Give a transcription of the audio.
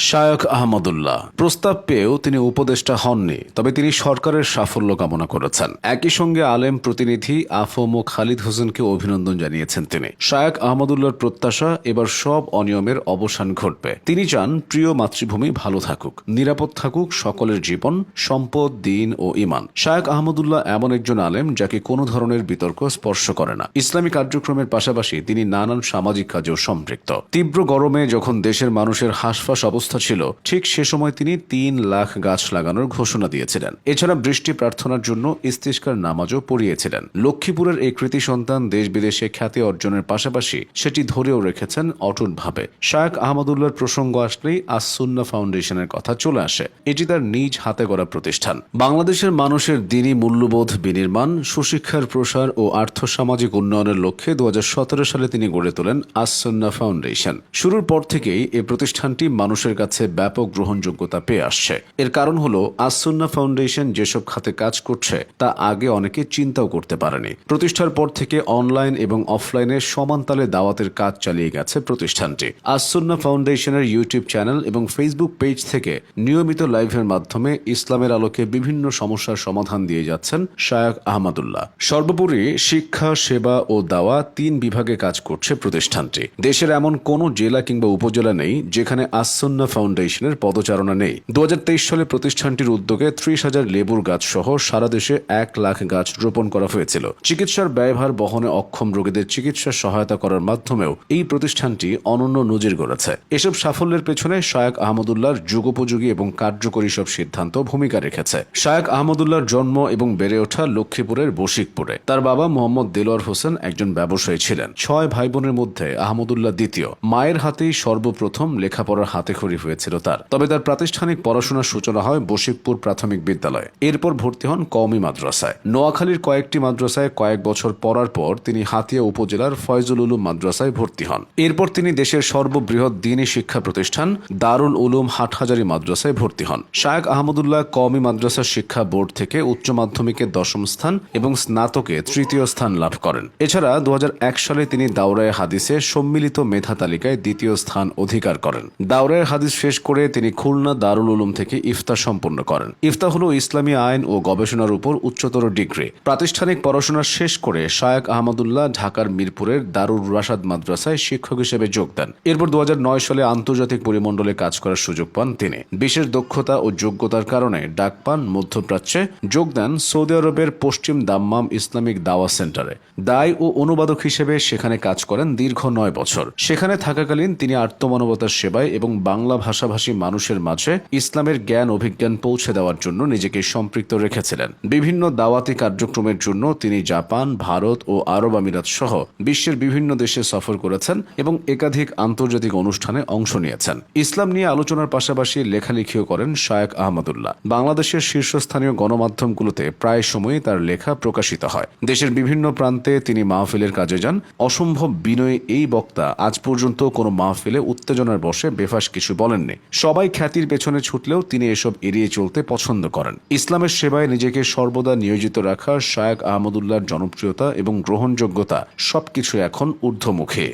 শায়খ আহমদুল্লাহ প্রস্তাব পেয়েও তিনি উপদেষ্টা হননি, তবে তিনি সরকারের সাফল্য কামনা করেছেন। একই সঙ্গে আলেম প্রতিনিধি আফম ও খালিদ হোসেনকে অভিনন্দন জানিয়েছেন তিনি। শায়খ আহমদুল্লাহর প্রত্যাশা, এবার সব অনিয়মের অবসান ঘটবে। তিনি চান প্রিয় মাতৃভূমি ভালো থাকুক, নিরাপদ থাকুক সকলের জীবন, সম্পদ, দিন ও ইমান। শায়খ আহমদুল্লাহ এমন একজন আলেম যাকে কোনো ধরনের বিতর্ক স্পর্শ করে না। ইসলামী কার্যক্রমের পাশাপাশি তিনি নানান সামাজিক কাজেও সম্পৃক্ত। তীব্র গরমে যখন দেশের মানুষের হাঁসফাঁস অবস্থা ছিল, ঠিক সে সময় তিনি 3 লাখ গাছ লাগানোর ঘোষণা দিয়েছিলেন। এছাড়া বৃষ্টি প্রার্থনার জন্য ইস্তিসকার নামাজও পড়িয়েছিলেন। লক্ষ্মীপুরের এই কৃতি সন্তান দেশ বিদেশে খ্যাতি অর্জনের পাশাপাশি সেটি ধরেও রেখেছেন অটুটভাবে। শায়খ আহমদুল্লাহর প্রসঙ্গ আসলেই আস-সুন্নাহ ফাউন্ডেশনের কথা চলে আসে। এটি তার নিজ হাতে গড়া প্রতিষ্ঠান। বাংলাদেশের মানুষের দ্বীনি মূল্যবোধ বিনির্মাণ, সুশিক্ষার প্রসার ও আর্থসামাজিক উন্নয়নের লক্ষ্যে 2017 সালে তিনি গড়ে তোলেন আস-সুন্নাহ ফাউন্ডেশন। শুরুর পর থেকেই এই প্রতিষ্ঠানটি মানুষের কাছে ব্যাপক গ্রহণযোগ্যতা পেয়ে আসছে। এর কারণ হলো আস-সুন্নাহ ফাউন্ডেশন যেসব খাতে কাজ করছে তা আগে অনেকে চিন্তাও করতে পারেনি। প্রতিষ্ঠার পর থেকে অনলাইন এবং অফলাইনে সমান তালে দাওয়াতের কাজ চালিয়ে গেছে প্রতিষ্ঠানটি। আস-সুন্নাহ ফাউন্ডেশনের ইউটিউব চ্যানেল এবং ফেসবুক পেজ থেকে নিয়মিত লাইভের মাধ্যমে ইসলামের আলোকে বিভিন্ন সমস্যার সমাধান দিয়ে যাচ্ছেন শায়খ আহমদুল্লাহ। সর্বোপরি শিক্ষা, সেবা ও দাওয়া 3 বিভাগে কাজ করছে প্রতিষ্ঠানটি। দেশের এমন কোনো জেলা কিংবা উপজেলা নেই যেখানে আস-সুন্নাহ ফাউন্ডেশনের পদচারণা নেই। 2023 সালে প্রতিষ্ঠানটির উদ্যোগে 30,000 লেবুর গাছ সহ সারা দেশে 1 লাখ গাছ রোপণ করা হয়েছিল। চিকিৎসার ব্যয়ভার বহনে অক্ষম রোগীদের চিকিৎসা সহায়তা করার মাধ্যমেও এই প্রতিষ্ঠানটি অনন্য নজির গড়েছে। এসব সাফল্যের পেছনে শায়খ আহমদুল্লাহর যুগোপযোগী এবং কার্যকরী সব সিদ্ধান্ত ভূমিকা রেখেছে। শায়খ আহমদুল্লাহর জন্ম এবং বেড়ে ওঠা লক্ষ্মীপুরের বশিকপুরে। তার বাবা মোহাম্মদ দেলোয়ার হোসেন একজন ব্যবসায়ী ছিলেন। 6 ভাই বোনের মধ্যে আহমদুল্লাহ দ্বিতীয়। মায়ের হাতেই সর্বপ্রথম লেখাপড়ার হাতেখড়ি হয়েছিল তার। তবে তার প্রাতিষ্ঠানিক পড়াশোনার সূচনা হয় বশিকপুর প্রাথমিক বিদ্যালয়ে। এরপর ভর্তি হন কওমি মাদ্রাসায়। নোয়াখালীর কয়েকটি মাদ্রাসায় কয়েক বছর পড়ার পর তিনি হাতিয়া উপজেলার ফয়জুল উলুম মাদ্রাসায় ভর্তি হন। এরপর তিনি দেশের সর্ববৃহৎ দ্বীনি শিক্ষা প্রতিষ্ঠান দারুল উলুম হাটহাজারী মাদ্রাসায় ভর্তি হন। শায়খ আহমদুল্লাহ কওমি মাদ্রাসা শিক্ষা বোর্ড থেকে উচ্চ মাধ্যমিকে 10ম স্থান এবং স্নাতকে 3য় স্থান লাভ করেন। এছাড়া 2001 সালে তিনি দাওরায়ে হাদিসে সম্মিলিত মেধা তালিকায় 2য় স্থান অধিকার করেন। দাওরায়ে হাদিস শেষ করে তিনি খুলনা দারুল উলুম থেকে ইফতা সম্পন্ন করেন। ইফতা হলো ইসলামী আইন ও গবেষণার উপর উচ্চতর ডিগ্রি। প্রাতিষ্ঠানিক পড়াশোনা শেষ করে শায়খ আহমদুল্লাহ ঢাকার মিরপুরের দারুর রাশাদ মাদ্রাসায় শিক্ষক হিসেবে যোগ দেন। এরপর 2009 সালে আন্তর্জাতিক পরিমণ্ডলে কাজ করার সুযোগ পান তিনি। বিশেষ দক্ষতা ও যোগ্যতার কারণে ডাক পান মধ্যপ্রাচ্যে। যোগ দেন সৌদি আরবের পশ্চিম দাম্মাম ইসলামিক দাওয়া সেন্টারে। দায়ী ও অনুবাদক হিসেবে সেখানে কাজ করেন দীর্ঘ 9 বছর। সেখানে থাকাকালীন তিনি আত্মমানবতার সেবায় এবং বাংলা ভাষাভাষী মানুষের মাঝে ইসলামের জ্ঞান অভিজ্ঞান পৌঁছে দেওয়ার জন্য নিজেকে সম্পৃক্ত রেখেছিলেন। বিভিন্ন দাওয়াতি কার্যক্রমের জন্য তিনি জাপান, ভারত ও আরব আমিরাত সহ বিশ্বের বিভিন্ন দেশে সফর করেছেন এবং একাধিক আন্তর্জাতিক অনুষ্ঠানে অংশ নিয়েছেন। ইসলাম নিয়ে আলোচনার পাশাপাশি লেখালেখিও করেন শায়খ আহমদুল্লাহ। বাংলাদেশের শীর্ষস্থানীয় গণমাধ্যমগুলোতে প্রায় সময়ই তার লেখা প্রকাশিত হয়। দেশের বিভিন্ন প্রান্তে তিনি মাহফিলের কাজে যান। অসম্ভব বিনয়ী এই বক্তা আজ পর্যন্ত কোনো মাহফিলে উত্তেজনার বশে বেফাস কিছু বলেননি। সবাই খ্যাতির পেছনে ছুটলেও তিনি এসব এড়িয়ে চলতে পছন্দ করেন। ইসলামের সেবায় নিজেকে সর্বদা নিয়োজিত রাখা শায়খ আহমদুল্লাহর জনপ্রিয়তা এবং গ্রহণযোগ্যতা সবকিছু এখন ঊর্ধ্বমুখী।